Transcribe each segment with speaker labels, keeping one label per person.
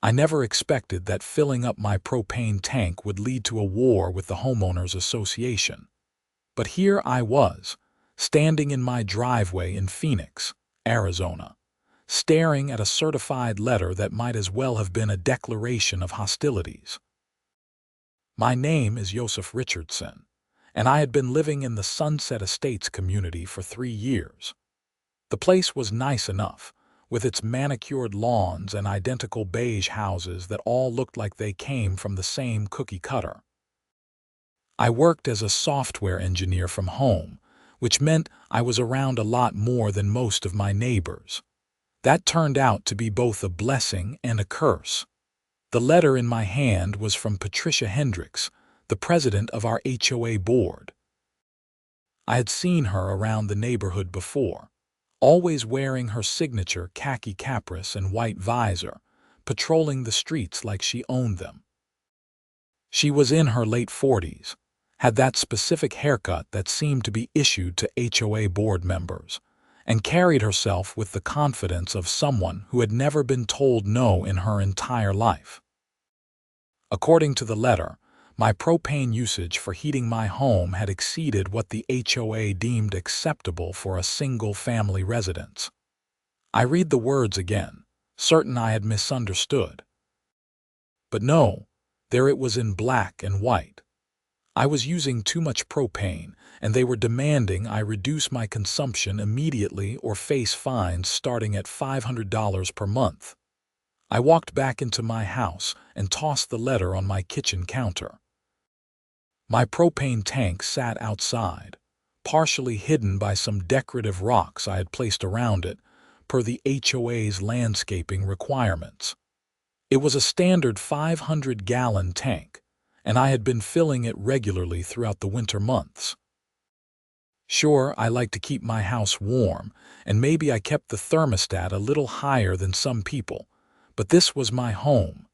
Speaker 1: I never expected that filling up my propane tank would lead to a war with the homeowners association. But here I was, standing in my driveway in Phoenix, Arizona, staring at a certified letter that might as well have been a declaration of hostilities. My name is Yosef Richardson, and I had been living in the Sunset Estates community for 3 years. The place was nice enough, with its manicured lawns and identical beige houses that all looked like they came from the same cookie cutter. I worked as a software engineer from home, which meant I was around a lot more than most of my neighbors. That turned out to be both a blessing and a curse. The letter in my hand was from Patricia Hendricks, the president of our HOA board. I had seen her around the neighborhood before, always wearing her signature khaki caprice and white visor, patrolling the streets like she owned them. She was in her late 40s, had that specific haircut that seemed to be issued to HOA board members, and carried herself with the confidence of someone who had never been told no in her entire life. According to the letter, my propane usage for heating my home had exceeded what the HOA deemed acceptable for a single-family residence. I read the words again, certain I had misunderstood. But no, there it was in black and white. I was using too much propane, and they were demanding I reduce my consumption immediately or face fines starting at $500 per month. I walked back into my house and tossed the letter on my kitchen counter. My propane tank sat outside, partially hidden by some decorative rocks I had placed around it, per the HOA's landscaping requirements. It was a standard 500-gallon tank, and I had been filling it regularly throughout the winter months. Sure, I like to keep my house warm, and maybe I kept the thermostat a little higher than some people, but this was my home.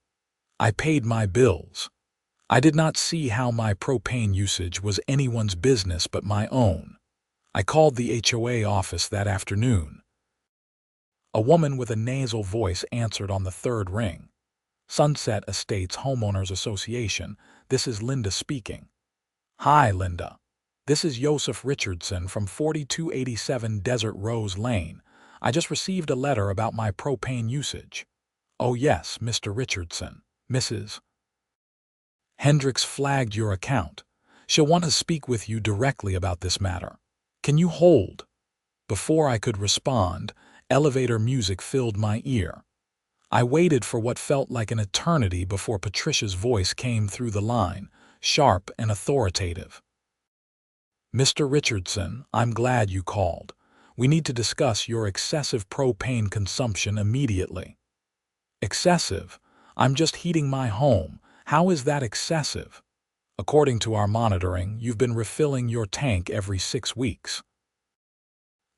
Speaker 1: I paid my bills. I did not see how my propane usage was anyone's business but my own. I called the HOA office that afternoon. A woman with a nasal voice answered on the third ring. Sunset Estates Homeowners Association, this is Linda speaking. Hi, Linda. This is Yosef Richardson from 4287 Desert Rose Lane. I just received a letter about my propane usage. Oh yes, Mr. Richardson. Mrs. Hendricks flagged your account. She'll want to speak with you directly about this matter. Can you hold? Before I could respond, elevator music filled my ear. I waited for what felt like an eternity before Patricia's voice came through the line, sharp and authoritative. Mr. Richardson, I'm glad you called. We need to discuss your excessive propane consumption immediately. Excessive? I'm just heating my home. How is that excessive? According to our monitoring, you've been refilling your tank every 6 weeks.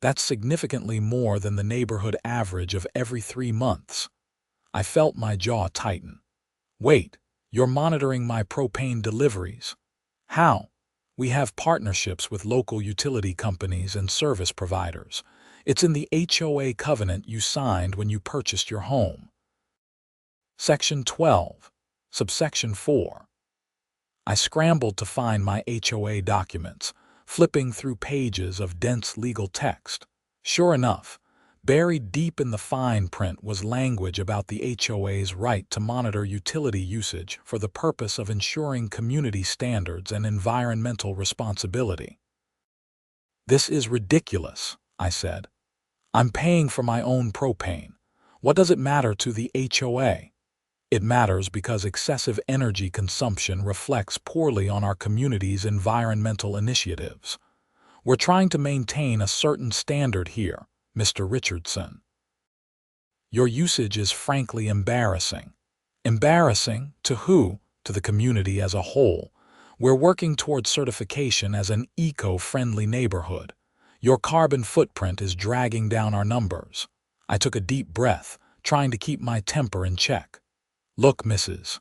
Speaker 1: That's significantly more than the neighborhood average of every 3 months. I felt my jaw tighten. Wait, you're monitoring my propane deliveries? How? We have partnerships with local utility companies and service providers. It's in the HOA covenant you signed when you purchased your home. Section 12, subsection 4. I scrambled to find my HOA documents, flipping through pages of dense legal text. Sure enough, buried deep in the fine print was language about the HOA's right to monitor utility usage for the purpose of ensuring community standards and environmental responsibility. This is ridiculous, I said. I'm paying for my own propane. What does it matter to the HOA? It matters because excessive energy consumption reflects poorly on our community's environmental initiatives. We're trying to maintain a certain standard here, Mr. Richardson. Your usage is frankly embarrassing. Embarrassing to who? To the community as a whole. We're working towards certification as an eco-friendly neighborhood. Your carbon footprint is dragging down our numbers. I took a deep breath, trying to keep my temper in check. Look, Mrs.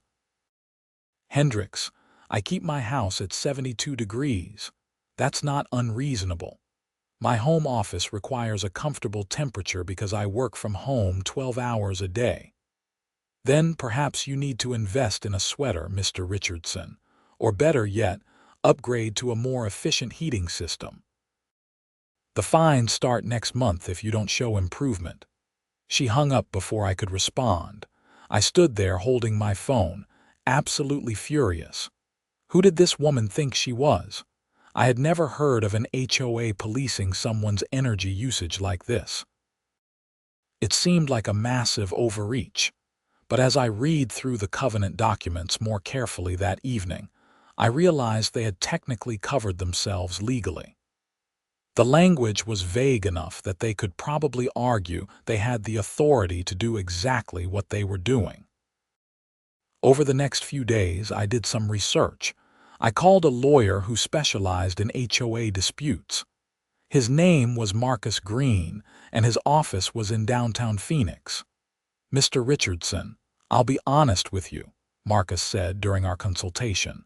Speaker 1: Hendricks, I keep my house at 72 degrees. That's not unreasonable. My home office requires a comfortable temperature because I work from home 12 hours a day. Then perhaps you need to invest in a sweater, Mr. Richardson, or better yet, upgrade to a more efficient heating system. The fines start next month if you don't show improvement." She hung up before I could respond. I stood there holding my phone, absolutely furious. Who did this woman think she was? I had never heard of an HOA policing someone's energy usage like this. It seemed like a massive overreach, but as I read through the covenant documents more carefully that evening, I realized they had technically covered themselves legally. The language was vague enough that they could probably argue they had the authority to do exactly what they were doing. Over the next few days, I did some research. I called a lawyer who specialized in HOA disputes. His name was Marcus Green, and his office was in downtown Phoenix. "Mr. Richardson, I'll be honest with you," Marcus said during our consultation.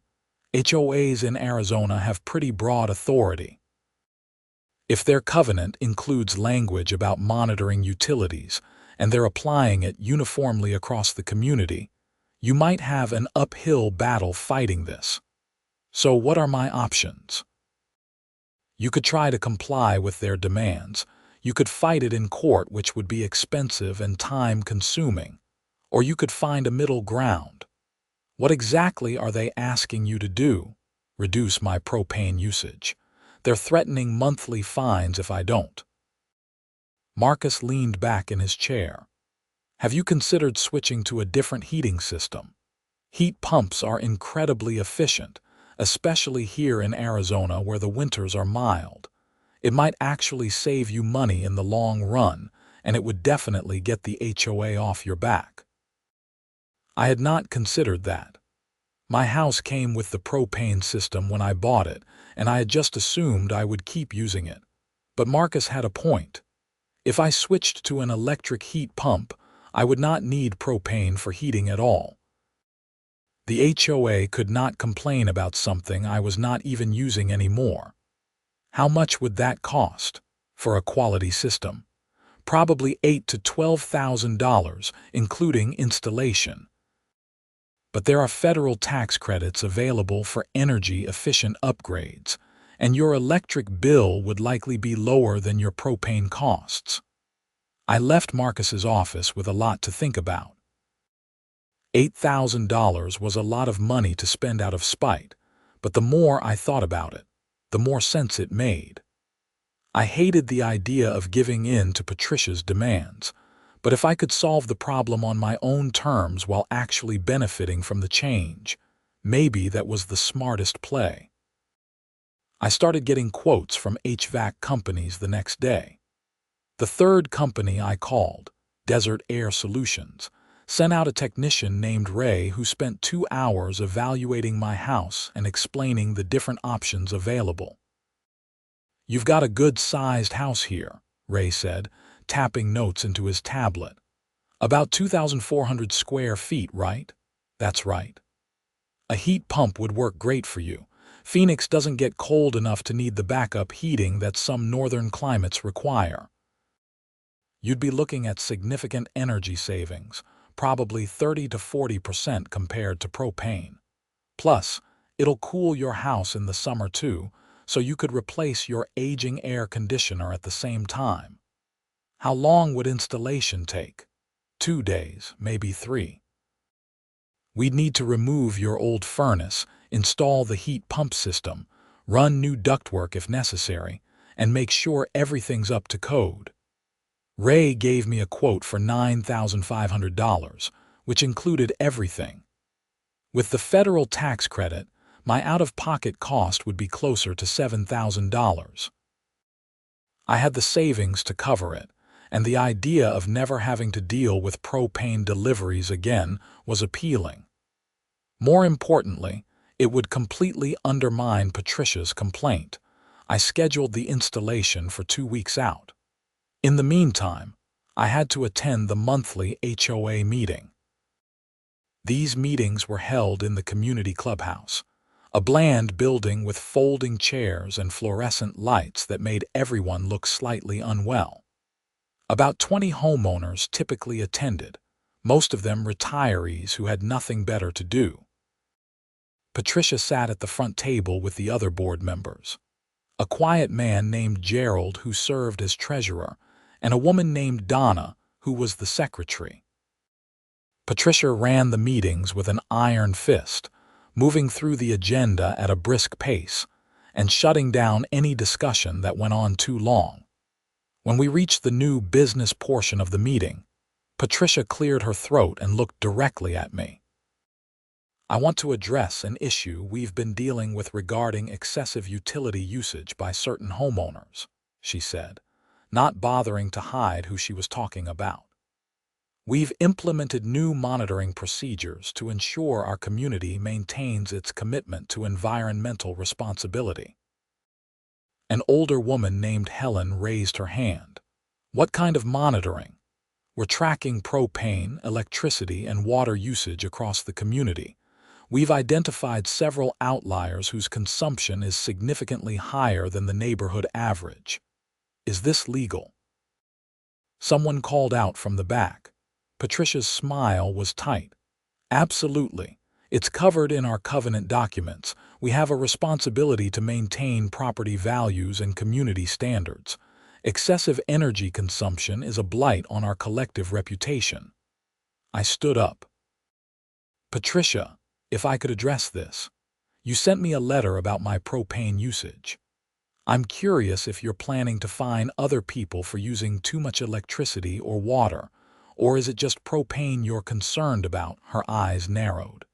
Speaker 1: "HOAs in Arizona have pretty broad authority. If their covenant includes language about monitoring utilities, and they're applying it uniformly across the community, you might have an uphill battle fighting this. So what are my options? You could try to comply with their demands. You could fight it in court, which would be expensive and time-consuming. Or you could find a middle ground. What exactly are they asking you to do? Reduce my propane usage. They're threatening monthly fines if I don't." Marcus leaned back in his chair. "Have you considered switching to a different heating system? Heat pumps are incredibly efficient, especially here in Arizona where the winters are mild. It might actually save you money in the long run, and it would definitely get the HOA off your back." I had not considered that. My house came with the propane system when I bought it, and I had just assumed I would keep using it. But Marcus had a point. If I switched to an electric heat pump, I would not need propane for heating at all. The HOA could not complain about something I was not even using anymore. How much would that cost for a quality system? Probably $8,000 to $12,000, including installation. But there are federal tax credits available for energy-efficient upgrades, and your electric bill would likely be lower than your propane costs. I left Marcus's office with a lot to think about. $8,000 was a lot of money to spend out of spite, but the more I thought about it, the more sense it made. I hated the idea of giving in to Patricia's demands, but if I could solve the problem on my own terms while actually benefiting from the change, maybe that was the smartest play. I started getting quotes from HVAC companies the next day. The third company I called, Desert Air Solutions, sent out a technician named Ray who spent 2 hours evaluating my house and explaining the different options available. "You've got a good-sized house here," Ray said, tapping notes into his tablet. "About 2,400 square feet, right?" "That's right." "A heat pump would work great for you. Phoenix doesn't get cold enough to need the backup heating that some northern climates require. You'd be looking at significant energy savings, probably 30 to 40% compared to propane. Plus, it'll cool your house in the summer too, so you could replace your aging air conditioner at the same time." "How long would installation take?" 2 days, maybe 3. "We'd need to remove your old furnace, install the heat pump system, run new ductwork if necessary, and make sure everything's up to code." Ray gave me a quote for $9,500, which included everything. With the federal tax credit, my out-of-pocket cost would be closer to $7,000. I had the savings to cover it, and the idea of never having to deal with propane deliveries again was appealing. More importantly, it would completely undermine Patricia's complaint. I scheduled the installation for 2 weeks out. In the meantime, I had to attend the monthly HOA meeting. These meetings were held in the community clubhouse, a bland building with folding chairs and fluorescent lights that made everyone look slightly unwell. About 20 homeowners typically attended, most of them retirees who had nothing better to do. Patricia sat at the front table with the other board members. A quiet man named Gerald who served as treasurer, and a woman named Donna who was the secretary. Patricia ran the meetings with an iron fist, moving through the agenda at a brisk pace, and shutting down any discussion that went on too long. When we reached the new business portion of the meeting, Patricia cleared her throat and looked directly at me. "I want to address an issue we've been dealing with regarding excessive utility usage by certain homeowners," she said, not bothering to hide who she was talking about. "We've implemented new monitoring procedures to ensure our community maintains its commitment to environmental responsibility." An older woman named Helen raised her hand. "What kind of monitoring?" "We're tracking propane, electricity, and water usage across the community. We've identified several outliers whose consumption is significantly higher than the neighborhood average. Is this legal?" Someone called out from the back. Patricia's smile was tight. "Absolutely. It's covered in our covenant documents. We have a responsibility to maintain property values and community standards. Excessive energy consumption is a blight on our collective reputation." I stood up. "Patricia, if I could address this. You sent me a letter about my propane usage. I'm curious if you're planning to fine other people for using too much electricity or water, or is it just propane you're concerned about?" Her eyes narrowed.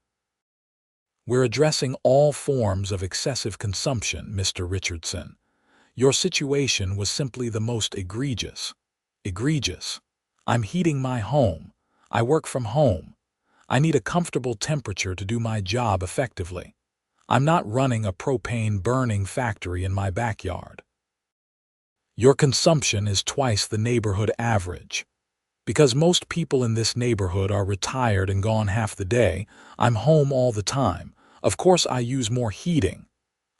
Speaker 1: "We're addressing all forms of excessive consumption, Mr. Richardson. Your situation was simply the most egregious." "Egregious? I'm heating my home. I work from home. I need a comfortable temperature to do my job effectively. I'm not running a propane-burning factory in my backyard." "Your consumption is twice the neighborhood average. Because most people in this neighborhood are retired and gone half the day, I'm home all the time. Of course I use more heating."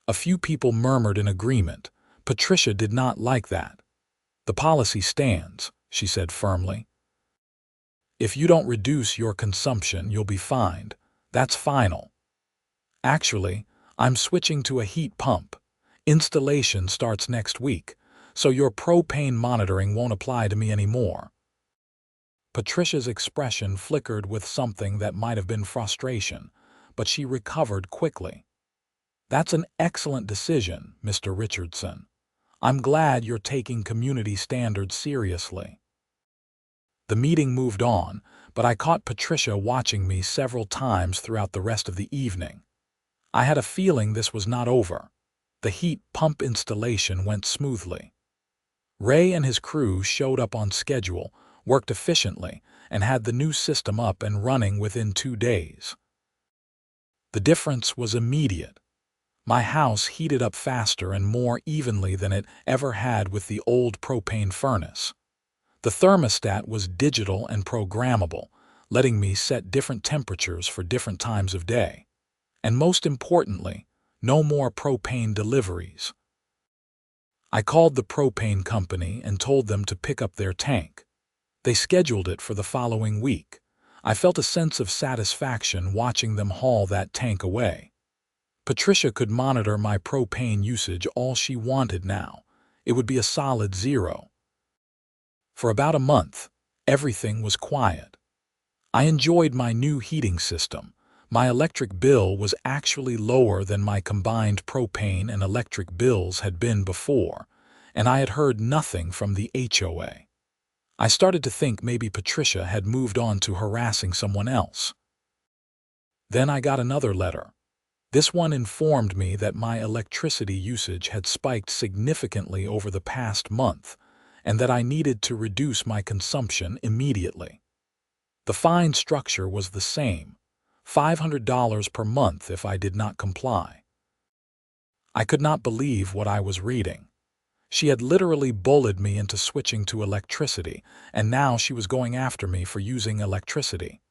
Speaker 1: A few people murmured in agreement. Patricia did not like that. "The policy stands," she said firmly. "If you don't reduce your consumption, you'll be fined. That's final." "Actually, I'm switching to a heat pump. Installation starts next week, so your propane monitoring won't apply to me anymore." Patricia's expression flickered with something that might have been frustration, but she recovered quickly. "That's an excellent decision, Mr. Richardson. I'm glad you're taking community standards seriously." The meeting moved on, but I caught Patricia watching me several times throughout the rest of the evening. I had a feeling this was not over. The heat pump installation went smoothly. Ray and his crew showed up on schedule, worked efficiently, and had the new system up and running within 2 days. The difference was immediate. My house heated up faster and more evenly than it ever had with the old propane furnace. The thermostat was digital and programmable, letting me set different temperatures for different times of day. And most importantly, no more propane deliveries. I called the propane company and told them to pick up their tank. They scheduled it for the following week. I felt a sense of satisfaction watching them haul that tank away. Patricia could monitor my propane usage all she wanted now. It would be a solid 0. For about a month, everything was quiet. I enjoyed my new heating system. My electric bill was actually lower than my combined propane and electric bills had been before, and I had heard nothing from the HOA. I started to think maybe Patricia had moved on to harassing someone else. Then I got another letter. This one informed me that my electricity usage had spiked significantly over the past month, and that I needed to reduce my consumption immediately. The fine structure was the same, $500 per month if I did not comply. I could not believe what I was reading. She had literally bullied me into switching to electricity, and now she was going after me for using electricity.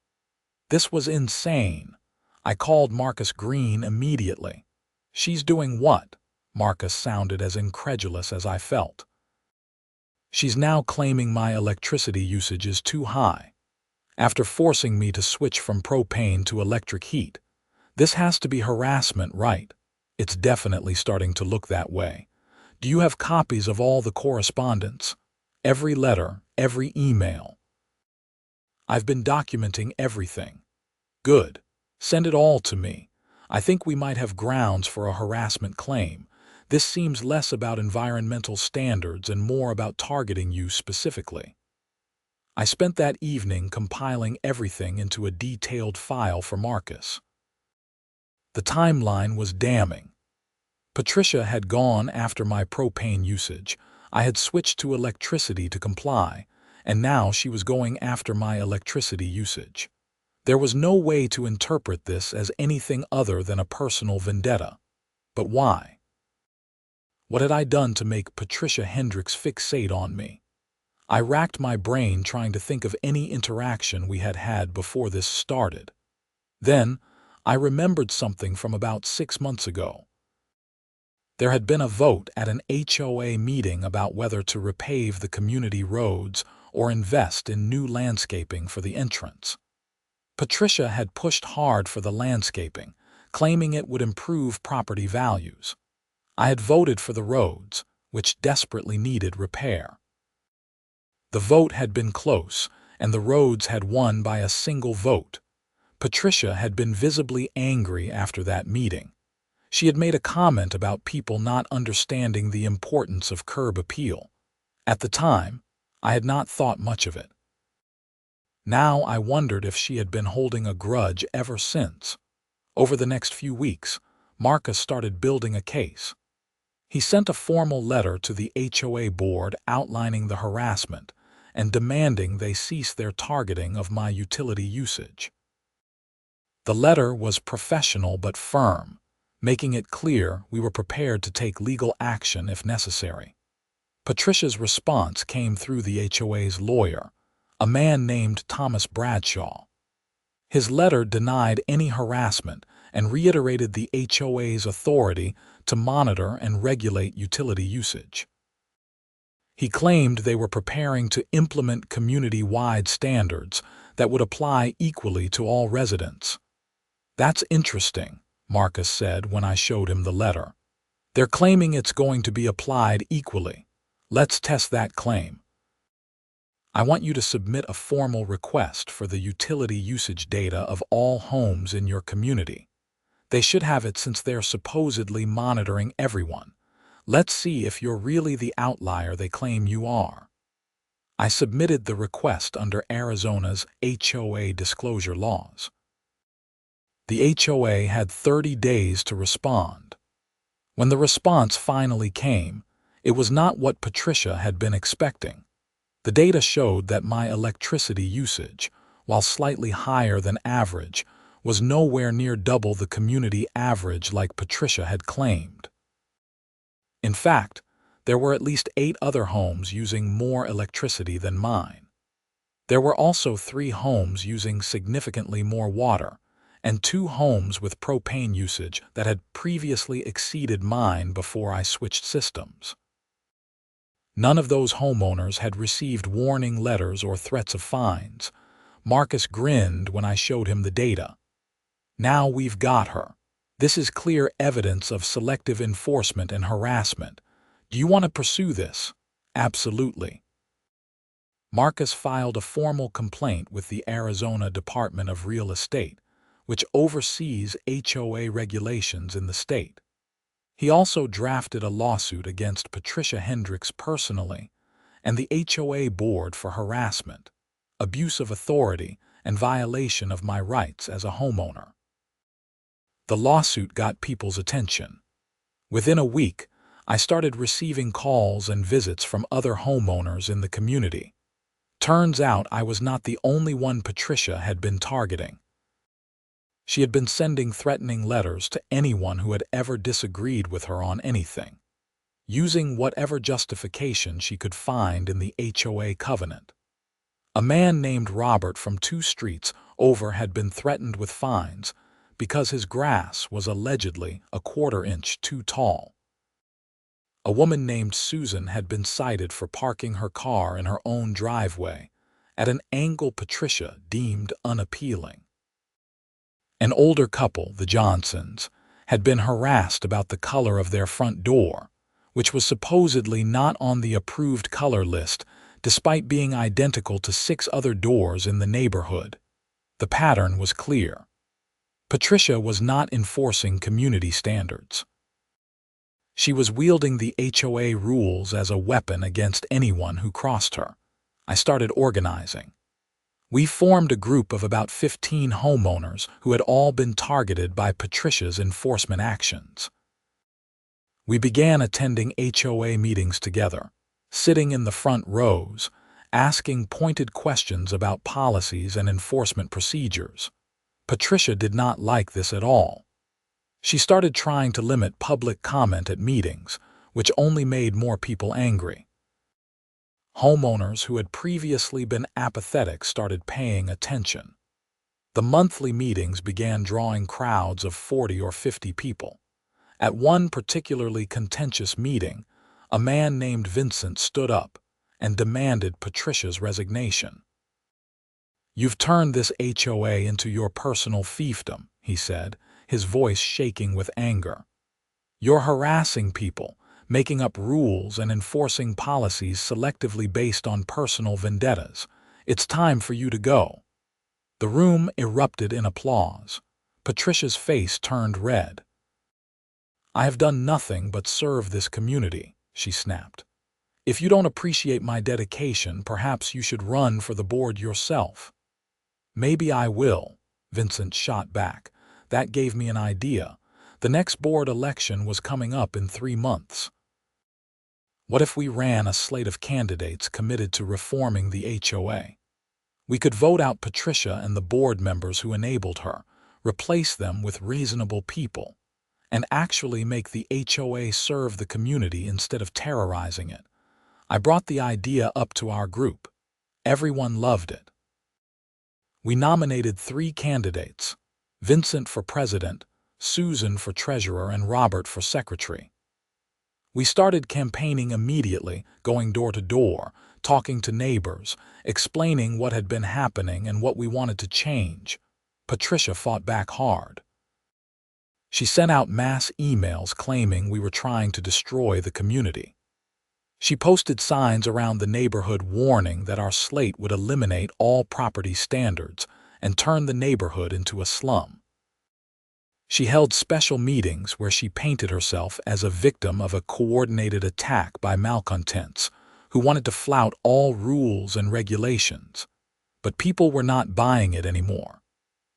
Speaker 1: This was insane. I called Marcus Green immediately. "She's doing what?" Marcus sounded as incredulous as I felt. "She's now claiming my electricity usage is too high. after forcing me to switch from propane to electric heat. This has to be harassment, right? It's definitely starting to look that way. Do you have copies of all the correspondence? Every letter, every email? I've been documenting everything. Good. Send it all to me. I think we might have grounds for a harassment claim. This seems less about environmental standards and more about targeting you specifically. I spent that evening compiling everything into a detailed file for Marcus. The timeline was damning. Patricia had gone after my propane usage. I had switched to electricity to comply, and now she was going after my electricity usage. There was no way to interpret this as anything other than a personal vendetta. But why? What had I done to make Patricia Hendricks fixate on me? I racked my brain trying to think of any interaction we had had before this started. Then, I remembered something from about 6 months ago. There had been a vote at an HOA meeting about whether to repave the community roads or invest in new landscaping for the entrance. Patricia had pushed hard for the landscaping, claiming it would improve property values. I had voted for the roads, which desperately needed repair. The vote had been close, and the roads had won by a single vote. Patricia had been visibly angry after that meeting. She had made a comment about people not understanding the importance of curb appeal. At the time, I had not thought much of it. Now I wondered if she had been holding a grudge ever since. Over the next few weeks, Marcus started building a case. He sent a formal letter to the HOA board outlining the harassment and demanding they cease their targeting of my utility usage. The letter was professional but firm, making it clear we were prepared to take legal action if necessary. Patricia's response came through the HOA's lawyer, a man named Thomas Bradshaw. His letter denied any harassment and reiterated the HOA's authority to monitor and regulate utility usage. He claimed they were preparing to implement community-wide standards that would apply equally to all residents. "That's interesting," Marcus said when I showed him the letter. "They're claiming it's going to be applied equally. Let's test that claim. I want you to submit a formal request for the utility usage data of all homes in your community. They should have it since they're supposedly monitoring everyone. Let's see if you're really the outlier they claim you are." I submitted the request under Arizona's HOA disclosure laws. The HOA had 30 days to respond. When the response finally came, it was not what Patricia had been expecting. The data showed that my electricity usage, while slightly higher than average, was nowhere near double the community average like Patricia had claimed. In fact, there were at least 8 other homes using more electricity than mine. There were also 3 homes using significantly more water, and 2 homes with propane usage that had previously exceeded mine before I switched systems. None of those homeowners had received warning letters or threats of fines. Marcus grinned when I showed him the data. "Now we've got her. This is clear evidence of selective enforcement and harassment. Do you want to pursue this?" "Absolutely." Marcus filed a formal complaint with the Arizona Department of Real Estate, which oversees HOA regulations in the state. He also drafted a lawsuit against Patricia Hendricks personally and the HOA board for harassment, abuse of authority, and violation of my rights as a homeowner. The lawsuit got people's attention. Within a week, I started receiving calls and visits from other homeowners in the community. Turns out I was not the only one Patricia had been targeting. She had been sending threatening letters to anyone who had ever disagreed with her on anything, using whatever justification she could find in the HOA covenant. A man named Robert from 2 streets over had been threatened with fines because his grass was allegedly a 1/4 inch too tall. A woman named Susan had been cited for parking her car in her own driveway, at an angle Patricia deemed unappealing. An older couple, the Johnsons, had been harassed about the color of their front door, which was supposedly not on the approved color list despite being identical to 6 other doors in the neighborhood. The pattern was clear. Patricia was not enforcing community standards. She was wielding the HOA rules as a weapon against anyone who crossed her. I started organizing. We formed a group of about 15 homeowners who had all been targeted by Patricia's enforcement actions. We began attending HOA meetings together, sitting in the front rows, asking pointed questions about policies and enforcement procedures. Patricia did not like this at all. She started trying to limit public comment at meetings, which only made more people angry. Homeowners who had previously been apathetic started paying attention. The monthly meetings began drawing crowds of 40 or 50 people. At one particularly contentious meeting, a man named Vincent stood up and demanded Patricia's resignation. "You've turned this HOA into your personal fiefdom," he said, his voice shaking with anger. "You're harassing people, making up rules and enforcing policies selectively based on personal vendettas. It's time for you to go." The room erupted in applause. Patricia's face turned red. "I have done nothing but serve this community," she snapped. "If you don't appreciate my dedication, perhaps you should run for the board yourself." "Maybe I will," Vincent shot back. That gave me an idea. The next board election was coming up in 3 months. What if we ran a slate of candidates committed to reforming the HOA? We could vote out Patricia and the board members who enabled her, replace them with reasonable people, and actually make the HOA serve the community instead of terrorizing it. I brought the idea up to our group. Everyone loved it. We nominated 3 candidates: Vincent for president, Susan for treasurer, and Robert for secretary. We started campaigning immediately, going door to door, talking to neighbors, explaining what had been happening and what we wanted to change. Patricia fought back hard. She sent out mass emails claiming we were trying to destroy the community. She posted signs around the neighborhood warning that our slate would eliminate all property standards and turn the neighborhood into a slum. She held special meetings where she painted herself as a victim of a coordinated attack by malcontents who wanted to flout all rules and regulations. But people were not buying it anymore.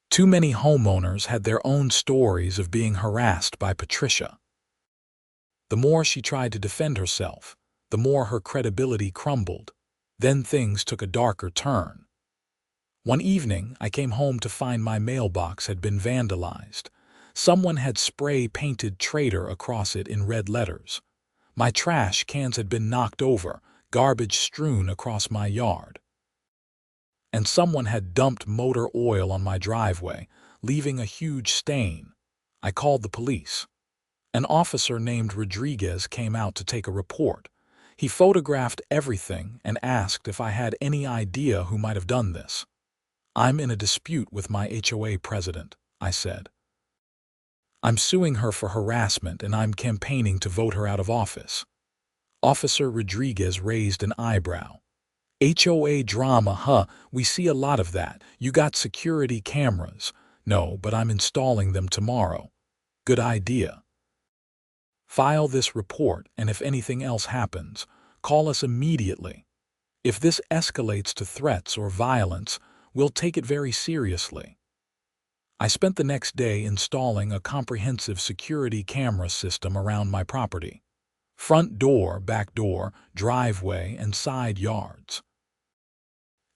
Speaker 1: Too many homeowners had their own stories of being harassed by Patricia. The more she tried to defend herself, the more her credibility crumbled. Then things took a darker turn. One evening, I came home to find my mailbox had been vandalized. Someone had spray-painted "Traitor" across it in red letters. My trash cans had been knocked over, garbage strewn across my yard. And someone had dumped motor oil on my driveway, leaving a huge stain. I called the police. An officer named Rodriguez came out to take a report. He photographed everything and asked if I had any idea who might have done this. "I'm in a dispute with my HOA president," I said. "I'm suing her for harassment and I'm campaigning to vote her out of office." Officer Rodriguez raised an eyebrow. "HOA drama, huh? We see a lot of that. You got security cameras." "No, but I'm installing them tomorrow." "Good idea. File this report, and if anything else happens, call us immediately. If this escalates to threats or violence, we'll take it very seriously." I spent the next day installing a comprehensive security camera system around my property. Front door, back door, driveway, and side yards.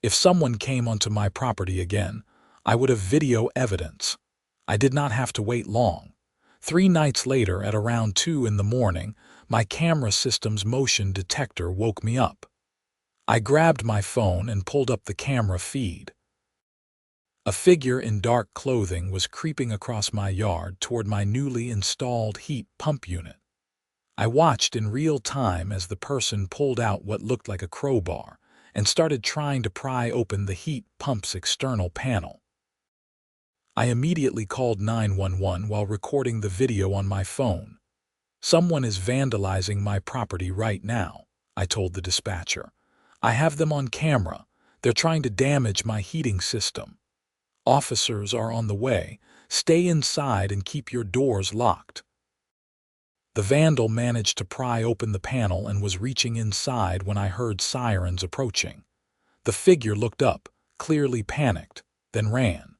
Speaker 1: If someone came onto my property again, I would have video evidence. I did not have to wait long. 3 nights later, at around 2 in the morning, my camera system's motion detector woke me up. I grabbed my phone and pulled up the camera feed. A figure in dark clothing was creeping across my yard toward my newly installed heat pump unit. I watched in real time as the person pulled out what looked like a crowbar and started trying to pry open the heat pump's external panel. I immediately called 911 while recording the video on my phone. "Someone is vandalizing my property right now," I told the dispatcher. "I have them on camera. They're trying to damage my heating system. Officers are on the way. Stay inside and keep your doors locked." The vandal managed to pry open the panel and was reaching inside when I heard sirens approaching. The figure looked up, clearly panicked, then ran.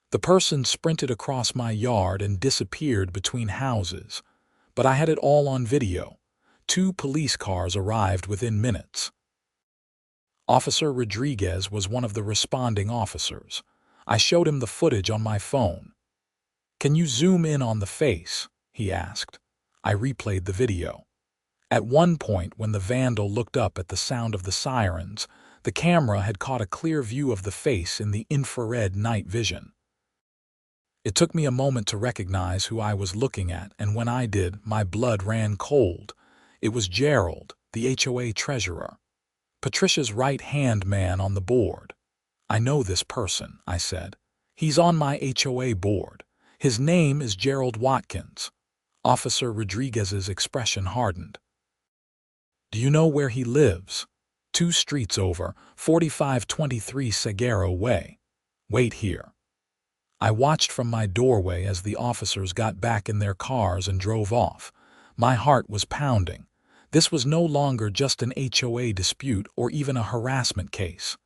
Speaker 1: The person sprinted across my yard and disappeared between houses. But I had it all on video. 2 police cars arrived within minutes. Officer Rodriguez was one of the responding officers. I showed him the footage on my phone. "Can you zoom in on the face?" he asked. I replayed the video. At one point, when the vandal looked up at the sound of the sirens, the camera had caught a clear view of the face in the infrared night vision. It took me a moment to recognize who I was looking at, and when I did, my blood ran cold. It was Gerald, the HOA treasurer, Patricia's right-hand man on the board. "I know this person," I said. "He's on my HOA board. His name is Gerald Watkins." Officer Rodriguez's expression hardened. "Do you know where he lives?" 2 streets over, 4523 Seguero Way. "Wait here." I watched from my doorway as the officers got back in their cars and drove off. My heart was pounding. This was no longer just an HOA dispute or even a harassment case.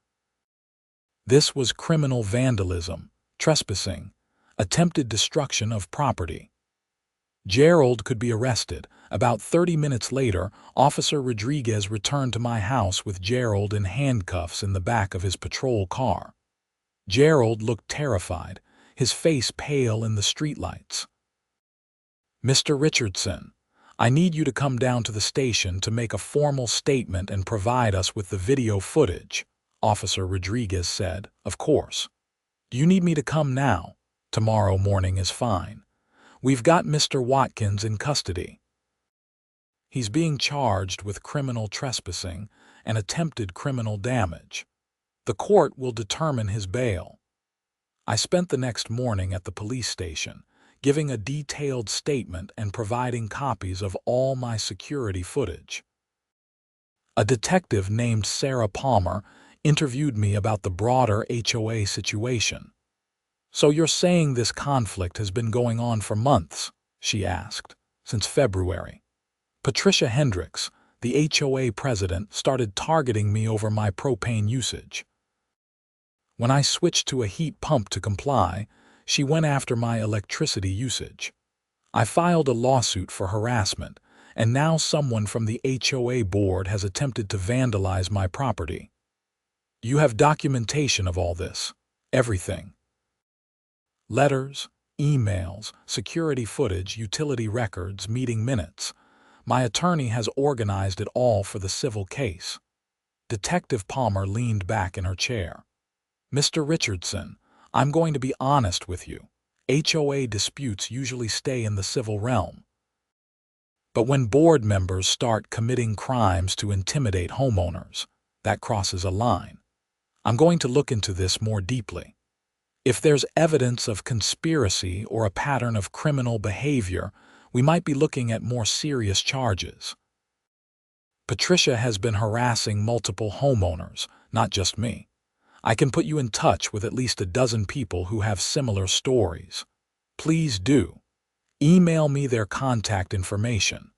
Speaker 1: This was criminal vandalism, trespassing, attempted destruction of property. Gerald could be arrested. About 30 minutes later, Officer Rodriguez returned to my house with Gerald in handcuffs in the back of his patrol car. Gerald looked terrified, his face pale in the streetlights. "Mr. Richardson, I need you to come down to the station to make a formal statement and provide us with the video footage," Officer Rodriguez said. "Of course." "Do you need me to come now?" "Tomorrow morning is fine. We've got Mr. Watkins in custody. He's being charged with criminal trespassing and attempted criminal damage. The court will determine his bail." I spent the next morning at the police station, giving a detailed statement and providing copies of all my security footage. A detective named Sarah Palmer interviewed me about the broader HOA situation. "So you're saying this conflict has been going on for months?" she asked. "Since February. Patricia Hendricks, the HOA president, started targeting me over my propane usage. When I switched to a heat pump to comply, she went after my electricity usage. I filed a lawsuit for harassment, and now someone from the HOA board has attempted to vandalize my property. You have documentation of all this, everything. Letters, emails, security footage, utility records, meeting minutes. My attorney has organized it all for the civil case." Detective Palmer leaned back in her chair. "Mr. Richardson, I'm going to be honest with you. HOA disputes usually stay in the civil realm. But when board members start committing crimes to intimidate homeowners, that crosses a line. I'm going to look into this more deeply. If there's evidence of conspiracy or a pattern of criminal behavior, we might be looking at more serious charges. Patricia has been harassing multiple homeowners, not just me. I can put you in touch with at least a dozen people who have similar stories. Please do. Email me their contact information."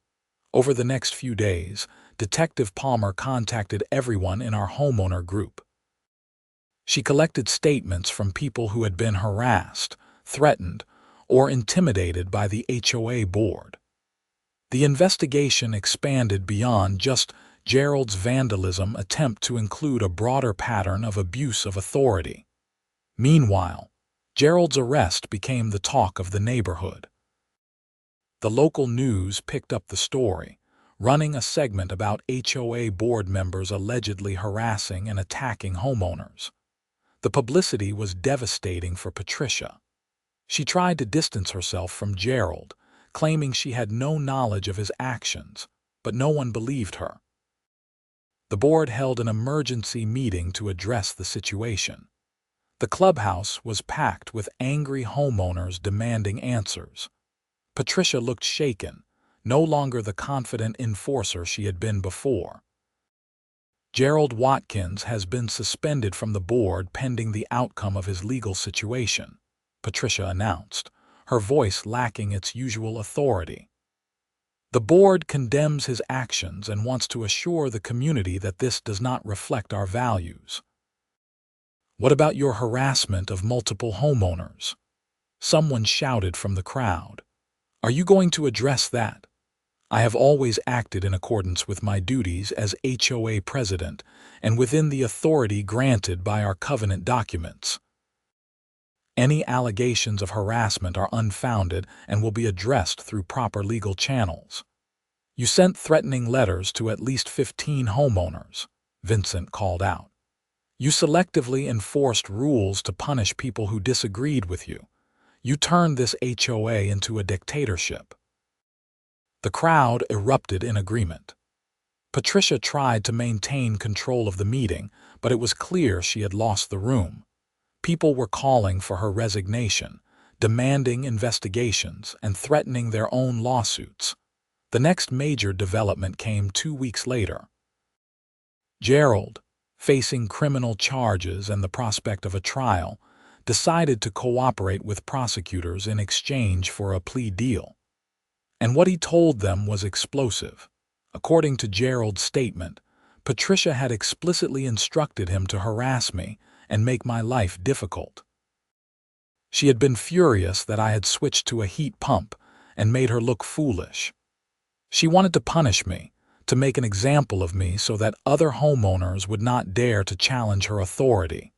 Speaker 1: Over the next few days, Detective Palmer contacted everyone in our homeowner group. She collected statements from people who had been harassed, threatened, or intimidated by the HOA board. The investigation expanded beyond just Gerald's vandalism attempt to include a broader pattern of abuse of authority. Meanwhile, Gerald's arrest became the talk of the neighborhood. The local news picked up the story, running a segment about HOA board members allegedly harassing and attacking homeowners. The publicity was devastating for Patricia. She tried to distance herself from Gerald, claiming she had no knowledge of his actions, but no one believed her. The board held an emergency meeting to address the situation. The clubhouse was packed with angry homeowners demanding answers. Patricia looked shaken, no longer the confident enforcer she had been before. Gerald Watkins has been suspended from the board pending the outcome of his legal situation, Patricia announced, her voice lacking its usual authority. The board condemns his actions and wants to assure the community that this does not reflect our values. What about your harassment of multiple homeowners? Someone shouted from the crowd. Are you going to address that? I have always acted in accordance with my duties as HOA president and within the authority granted by our covenant documents. Any allegations of harassment are unfounded and will be addressed through proper legal channels. You sent threatening letters to at least 15 homeowners, Vincent called out. You selectively enforced rules to punish people who disagreed with you. You turned this HOA into a dictatorship. The crowd erupted in agreement. Patricia tried to maintain control of the meeting, but it was clear she had lost the room. People were calling for her resignation, demanding investigations, and threatening their own lawsuits. The next major development came 2 weeks later. Gerald, facing criminal charges and the prospect of a trial, decided to cooperate with prosecutors in exchange for a plea deal. And what he told them was explosive. According to Gerald's statement, Patricia had explicitly instructed him to harass me and make my life difficult. She had been furious that I had switched to a heat pump and made her look foolish. She wanted to punish me, to make an example of me so that other homeowners would not dare to challenge her authority.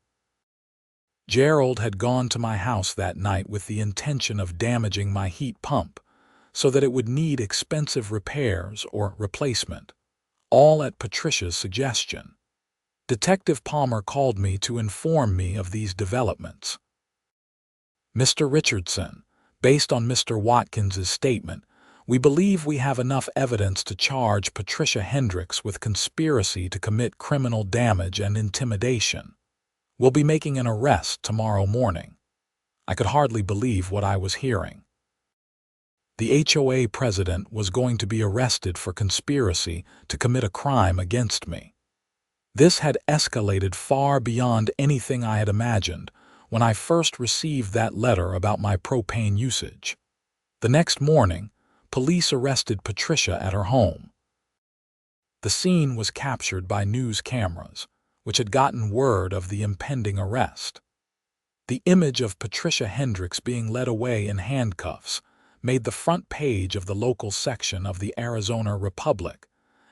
Speaker 1: Gerald had gone to my house that night with the intention of damaging my heat pump, so that it would need expensive repairs or replacement, all at Patricia's suggestion. Detective Palmer called me to inform me of these developments. Mr. Richardson, based on Mr. Watkins's statement, we believe we have enough evidence to charge Patricia Hendricks with conspiracy to commit criminal damage and intimidation. We'll be making an arrest tomorrow morning. I could hardly believe what I was hearing. The HOA president was going to be arrested for conspiracy to commit a crime against me. This had escalated far beyond anything I had imagined when I first received that letter about my propane usage. The next morning, police arrested Patricia at her home. The scene was captured by news cameras, which had gotten word of the impending arrest. The image of Patricia Hendricks being led away in handcuffs made the front page of the local section of the Arizona Republic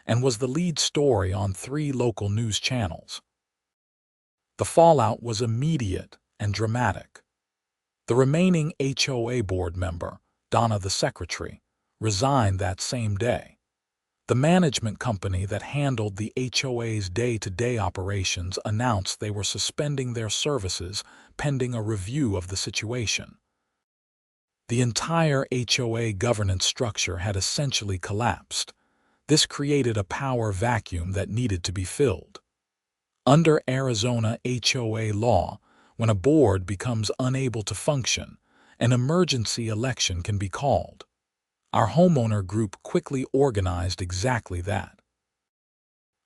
Speaker 1: and was the lead story on 3 local news channels. The fallout was immediate and dramatic. The remaining HOA board member, Donna the secretary, resigned that same day. The management company that handled the HOA's day-to-day operations announced they were suspending their services pending a review of the situation. The entire HOA governance structure had essentially collapsed. This created a power vacuum that needed to be filled. Under Arizona HOA law, when a board becomes unable to function, an emergency election can be called. Our homeowner group quickly organized exactly that.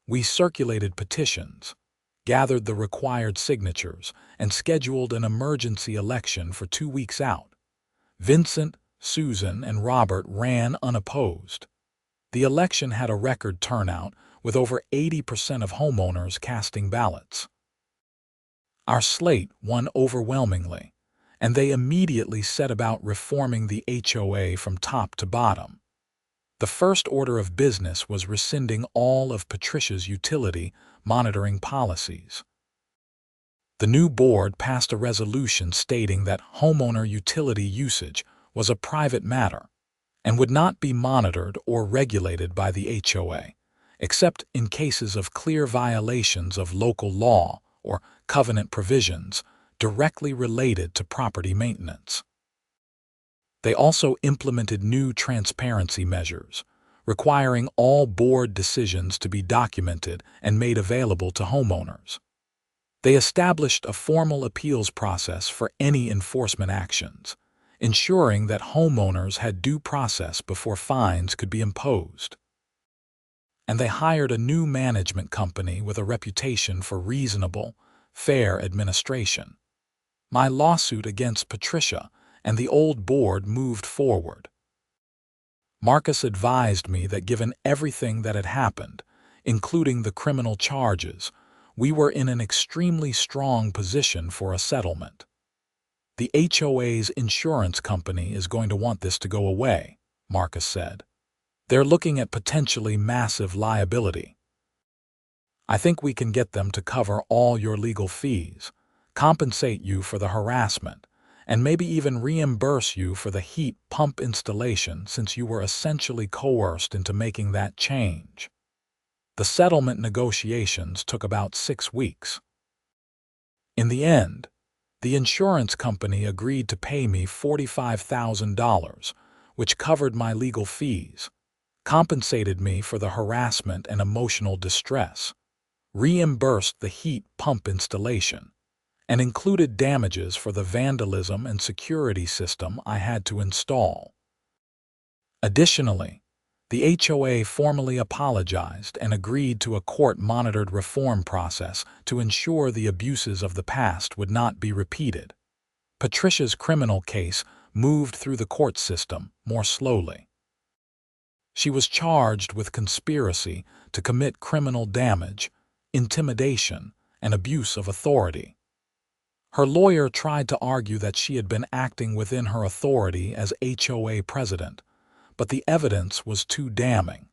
Speaker 1: We circulated petitions, gathered the required signatures, and scheduled an emergency election for 2 weeks out. Vincent, Susan, and Robert ran unopposed. The election had a record turnout, with over 80% of homeowners casting ballots. Our slate won overwhelmingly, and they immediately set about reforming the HOA from top to bottom. The first order of business was rescinding all of Patricia's utility monitoring policies. The new board passed a resolution stating that homeowner utility usage was a private matter and would not be monitored or regulated by the HOA, except in cases of clear violations of local law or covenant provisions directly related to property maintenance. They also implemented new transparency measures, requiring all board decisions to be documented and made available to homeowners. They established a formal appeals process for any enforcement actions, ensuring that homeowners had due process before fines could be imposed. And they hired a new management company with a reputation for reasonable, fair administration. My lawsuit against Patricia and the old board moved forward. Marcus advised me that given everything that had happened, including the criminal charges, we were in an extremely strong position for a settlement. The HOA's insurance company is going to want this to go away, Marcus said. They're looking at potentially massive liability. I think we can get them to cover all your legal fees, compensate you for the harassment, and maybe even reimburse you for the heat pump installation since you were essentially coerced into making that change. The settlement negotiations took about 6 weeks. In the end, the insurance company agreed to pay me $45,000, which covered my legal fees, compensated me for the harassment and emotional distress, reimbursed the heat pump installation, and included damages for the vandalism and security system I had to install. Additionally, the HOA formally apologized and agreed to a court-monitored reform process to ensure the abuses of the past would not be repeated. Patricia's criminal case moved through the court system more slowly. She was charged with conspiracy to commit criminal damage, intimidation, and abuse of authority. Her lawyer tried to argue that she had been acting within her authority as HOA president, but the evidence was too damning.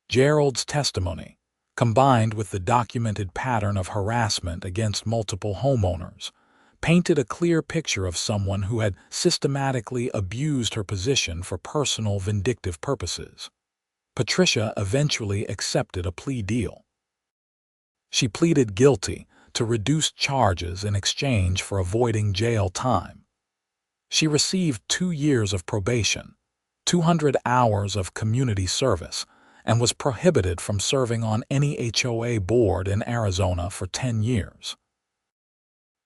Speaker 1: Gerald's testimony, combined with the documented pattern of harassment against multiple homeowners, painted a clear picture of someone who had systematically abused her position for personal vindictive purposes. Patricia eventually accepted a plea deal. She pleaded guilty to reduced charges in exchange for avoiding jail time. She received 2 years of probation, 200 hours of community service, and was prohibited from serving on any HOA board in Arizona for 10 years.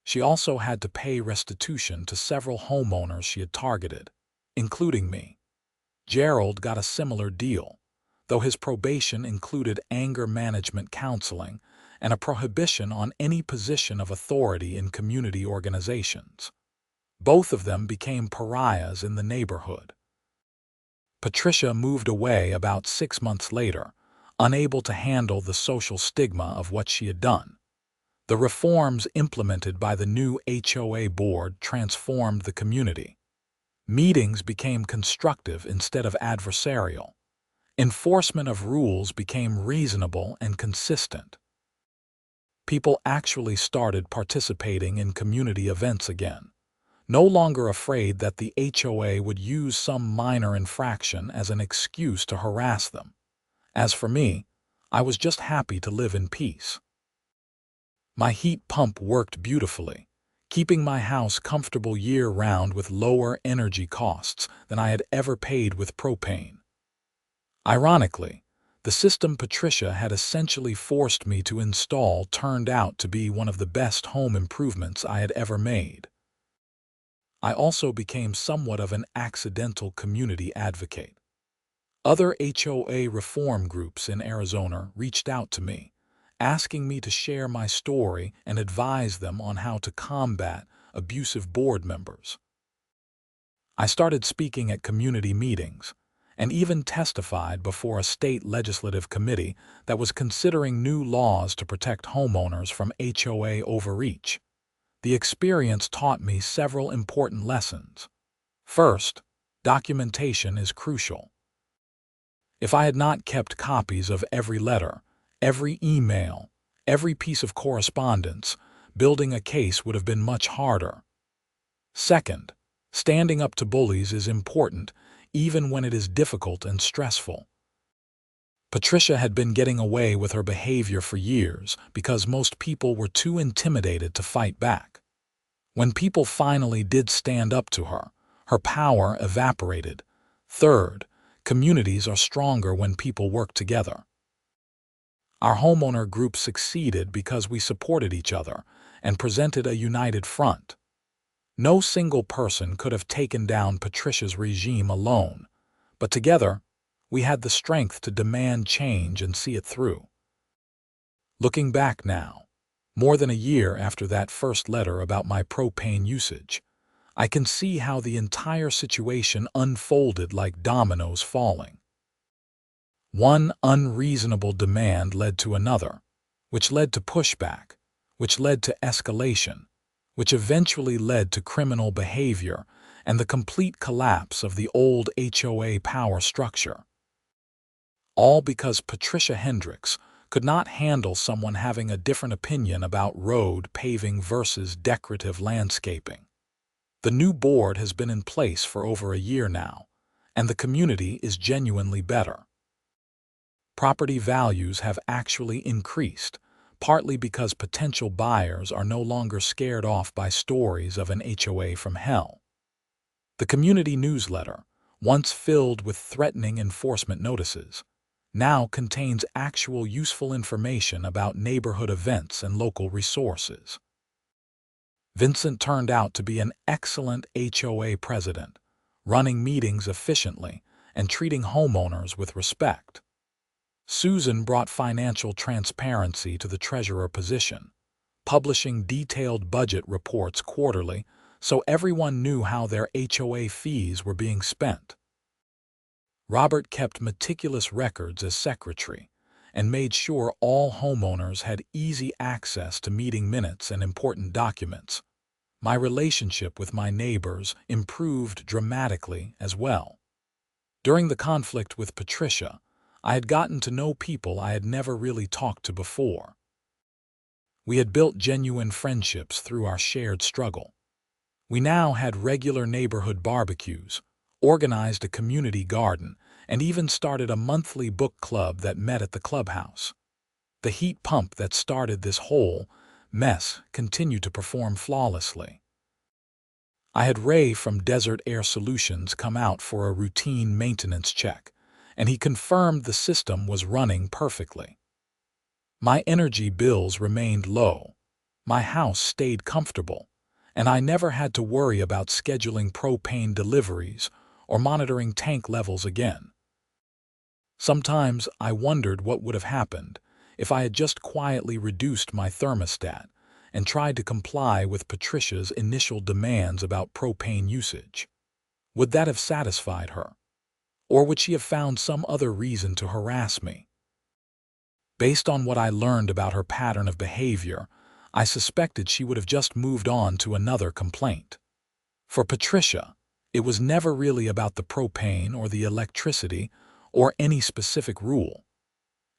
Speaker 1: She also had to pay restitution to several homeowners she had targeted, including me. Gerald got a similar deal, though his probation included anger management counseling and a prohibition on any position of authority in community organizations. Both of them became pariahs in the neighborhood. Patricia moved away about 6 months later, unable to handle the social stigma of what she had done. The reforms implemented by the new HOA board transformed the community. Meetings became constructive instead of adversarial. Enforcement of rules became reasonable and consistent. People actually started participating in community events again, no longer afraid that the HOA would use some minor infraction as an excuse to harass them. As for me, I was just happy to live in peace. My heat pump worked beautifully, keeping my house comfortable year-round with lower energy costs than I had ever paid with propane. Ironically, the system Patricia had essentially forced me to install turned out to be one of the best home improvements I had ever made. I also became somewhat of an accidental community advocate. Other HOA reform groups in Arizona reached out to me, asking me to share my story and advise them on how to combat abusive board members. I started speaking at community meetings, and even testified before a state legislative committee that was considering new laws to protect homeowners from HOA overreach. The experience taught me several important lessons. First, documentation is crucial. If I had not kept copies of every letter, every email, every piece of correspondence, building a case would have been much harder. Second, standing up to bullies is important, even when it is difficult and stressful. Patricia had been getting away with her behavior for years because most people were too intimidated to fight back. When people finally did stand up to her, her power evaporated. Third, Communities are stronger when people work together. Our homeowner group succeeded because we supported each other and presented a united front. No single person could have taken down Patricia's regime alone, but together, we had the strength to demand change and see it through. Looking back now, more than a year after that first letter about my propane usage, I can see how the entire situation unfolded like dominoes falling. One unreasonable demand led to another, which led to pushback, which led to escalation, which eventually led to criminal behavior and the complete collapse of the old HOA power structure. All because Patricia Hendricks could not handle someone having a different opinion about road paving versus decorative landscaping. The new board has been in place for over a year now, and the community is genuinely better. Property values have actually increased, partly because potential buyers are no longer scared off by stories of an HOA from hell. The community newsletter, once filled with threatening enforcement notices, now contains actual useful information about neighborhood events and local resources. Vincent turned out to be an excellent HOA president, running meetings efficiently and treating homeowners with respect. Susan brought financial transparency to the treasurer position, publishing detailed budget reports quarterly so everyone knew how their HOA fees were being spent. Robert kept meticulous records as secretary and made sure all homeowners had easy access to meeting minutes and important documents. My relationship with my neighbors improved dramatically as well. During the conflict with Patricia, I had gotten to know people I had never really talked to before. We had built genuine friendships through our shared struggle. We now had regular neighborhood barbecues, organized a community garden, and even started a monthly book club that met at the clubhouse. The heat pump that started this whole mess continued to perform flawlessly. I had Ray from Desert Air Solutions come out for a routine maintenance check, and he confirmed the system was running perfectly. My energy bills remained low, my house stayed comfortable, and I never had to worry about scheduling propane deliveries or monitoring tank levels again. Sometimes I wondered what would have happened if I had just quietly reduced my thermostat and tried to comply with Patricia's initial demands about propane usage. Would that have satisfied her? Or would she have found some other reason to harass me? Based on what I learned about her pattern of behavior, I suspected she would have just moved on to another complaint. For Patricia, it was never really about the propane or the electricity or any specific rule.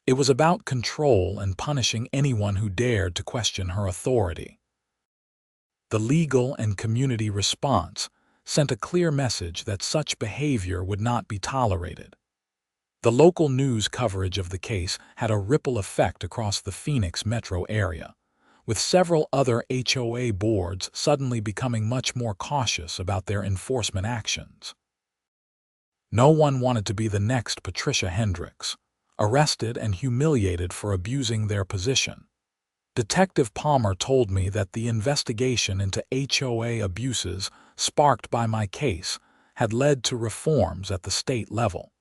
Speaker 1: It was about control and punishing anyone who dared to question her authority. The legal and community response sent a clear message that such behavior would not be tolerated. The local news coverage of the case had a ripple effect across the Phoenix metro area, with several other HOA boards suddenly becoming much more cautious about their enforcement actions. No one wanted to be the next Patricia Hendricks, arrested and humiliated for abusing their position. Detective Palmer told me that the investigation into HOA abuses sparked by my case had led to reforms at the state level.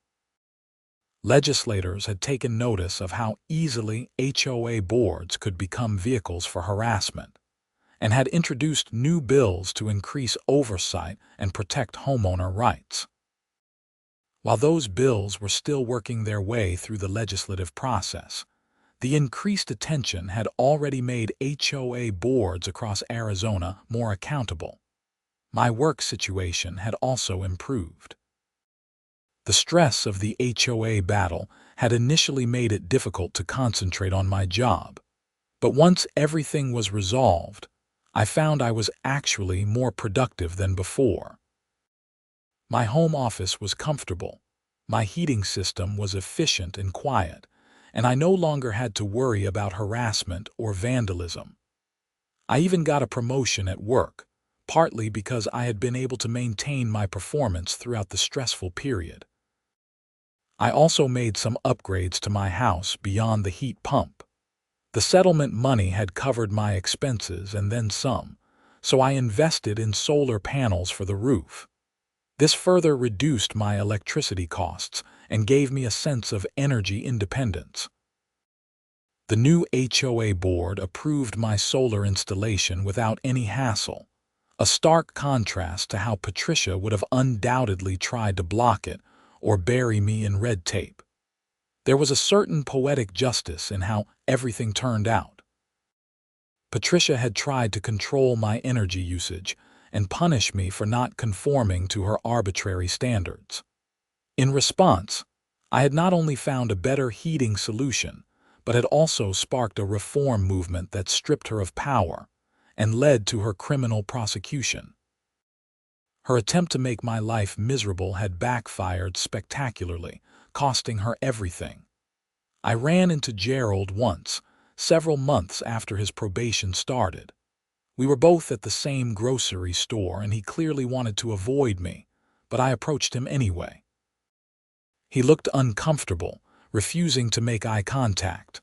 Speaker 1: Legislators had taken notice of how easily HOA boards could become vehicles for harassment, and had introduced new bills to increase oversight and protect homeowner rights. While those bills were still working their way through the legislative process, the increased attention had already made HOA boards across Arizona more accountable. My work situation had also improved. The stress of the HOA battle had initially made it difficult to concentrate on my job, but once everything was resolved, I found I was actually more productive than before. My home office was comfortable, my heating system was efficient and quiet, and I no longer had to worry about harassment or vandalism. I even got a promotion at work, partly because I had been able to maintain my performance throughout the stressful period. I also made some upgrades to my house beyond the heat pump. The settlement money had covered my expenses and then some, so I invested in solar panels for the roof. This further reduced my electricity costs and gave me a sense of energy independence. The new HOA board approved my solar installation without any hassle, a stark contrast to how Patricia would have undoubtedly tried to block it or bury me in red tape. There was a certain poetic justice in how everything turned out. Patricia had tried to control my energy usage and punish me for not conforming to her arbitrary standards. In response, I had not only found a better heating solution, but had also sparked a reform movement that stripped her of power and led to her criminal prosecution. Her attempt to make my life miserable had backfired spectacularly, costing her everything. I ran into Gerald once, several months after his probation started. We were both at the same grocery store and he clearly wanted to avoid me, but I approached him anyway. He looked uncomfortable, refusing to make eye contact.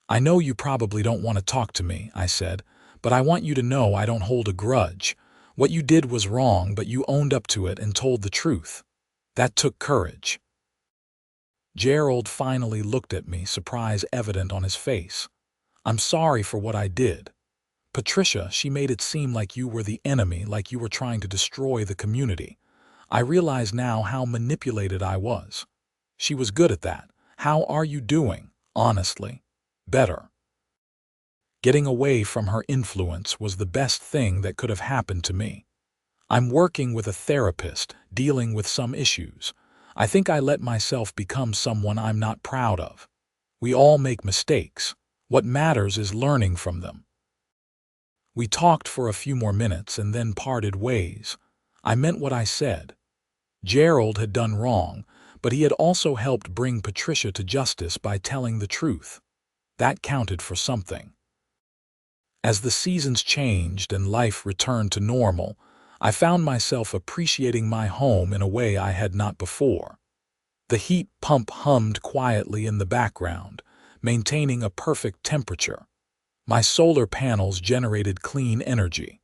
Speaker 1: "I know you probably don't want to talk to me," I said, "but I want you to know I don't hold a grudge. What you did was wrong, but you owned up to it and told the truth. That took courage." Gerald finally looked at me, surprise evident on his face. "I'm sorry for what I did. Patricia, she made it seem like you were the enemy, like you were trying to destroy the community. I realize now how manipulated I was. She was good at that. How are you doing, honestly?" "Better." Getting away from her influence was the best thing that could have happened to me. I'm working with a therapist, dealing with some issues. I think I let myself become someone I'm not proud of. We all make mistakes. What matters is learning from them. We talked for a few more minutes and then parted ways. I meant what I said. Gerald had done wrong, but he had also helped bring Patricia to justice by telling the truth. That counted for something. As the seasons changed and life returned to normal, I found myself appreciating my home in a way I had not before. The heat pump hummed quietly in the background, maintaining a perfect temperature. My solar panels generated clean energy.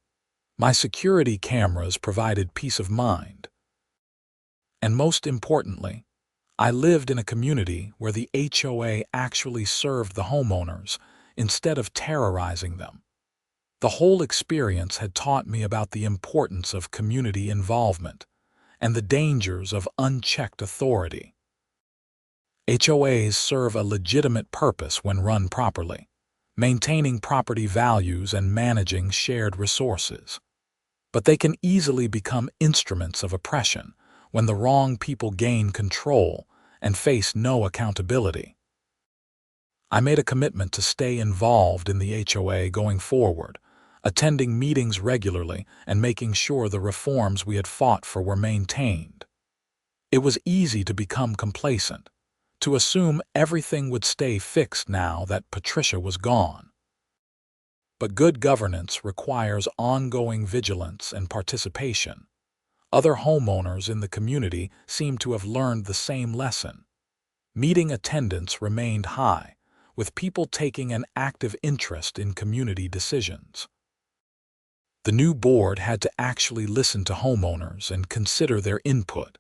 Speaker 1: My security cameras provided peace of mind. And most importantly, I lived in a community where the HOA actually served the homeowners instead of terrorizing them. The whole experience had taught me about the importance of community involvement and the dangers of unchecked authority. HOAs serve a legitimate purpose when run properly, maintaining property values and managing shared resources. But they can easily become instruments of oppression when the wrong people gain control and face no accountability. I made a commitment to stay involved in the HOA going forward, attending meetings regularly and making sure the reforms we had fought for were maintained. It was easy to become complacent, to assume everything would stay fixed now that Patricia was gone. But good governance requires ongoing vigilance and participation. Other homeowners in the community seemed to have learned the same lesson. Meeting attendance remained high, with people taking an active interest in community decisions. The new board had to actually listen to homeowners and consider their input,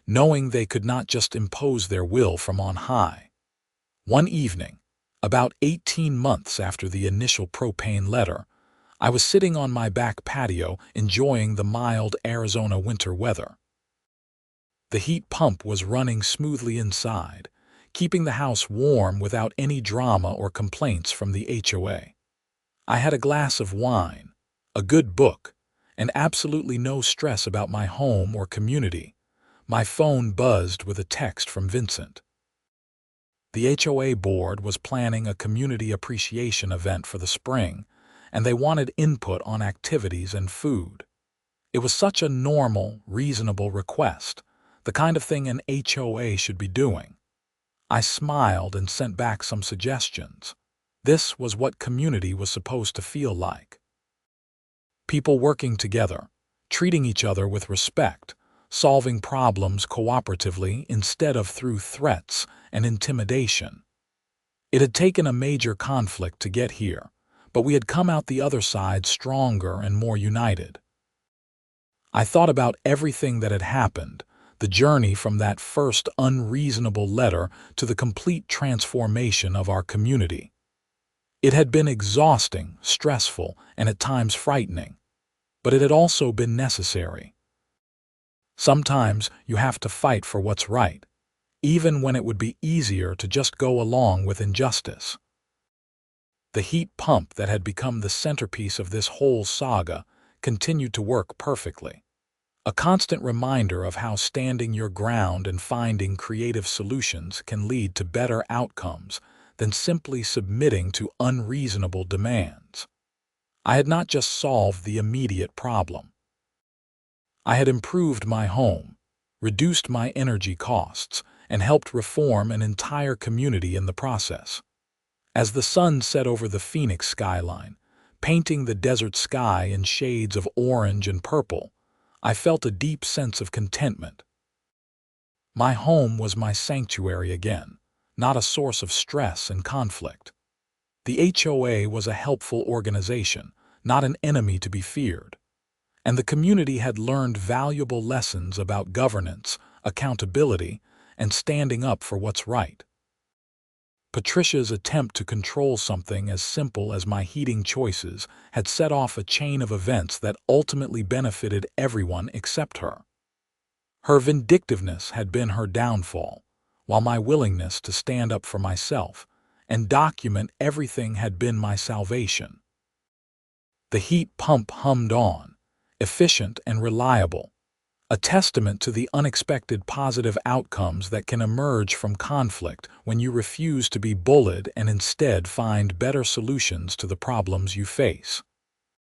Speaker 1: knowing they could not just impose their will from on high. One evening, about 18 months after the initial propane letter, I was sitting on my back patio enjoying the mild Arizona winter weather. The heat pump was running smoothly inside, keeping the house warm without any drama or complaints from the HOA. I had a glass of wine, a good book, and absolutely no stress about my home or community. My phone buzzed with a text from Vincent. The HOA board was planning a community appreciation event for the spring, and they wanted input on activities and food. It was such a normal, reasonable request, the kind of thing an HOA should be doing. I smiled and sent back some suggestions. This was what community was supposed to feel like. People working together, treating each other with respect, solving problems cooperatively instead of through threats and intimidation. It had taken a major conflict to get here, but we had come out the other side stronger and more united. I thought about everything that had happened, the journey from that first unreasonable letter to the complete transformation of our community. It had been exhausting, stressful, and at times frightening, but it had also been necessary. Sometimes you have to fight for what's right, even when it would be easier to just go along with injustice. The heat pump that had become the centerpiece of this whole saga continued to work perfectly. A constant reminder of how standing your ground and finding creative solutions can lead to better outcomes than simply submitting to unreasonable demands. I had not just solved the immediate problem. I had improved my home, reduced my energy costs, and helped reform an entire community in the process. As the sun set over the Phoenix skyline, painting the desert sky in shades of orange and purple, I felt a deep sense of contentment. My home was my sanctuary again, not a source of stress and conflict. The HOA was a helpful organization, not an enemy to be feared. And the community had learned valuable lessons about governance, accountability, and standing up for what's right. Patricia's attempt to control something as simple as my heating choices had set off a chain of events that ultimately benefited everyone except her. Her vindictiveness had been her downfall, while my willingness to stand up for myself and document everything had been my salvation. The heat pump hummed on, efficient and reliable, a testament to the unexpected positive outcomes that can emerge from conflict when you refuse to be bullied and instead find better solutions to the problems you face.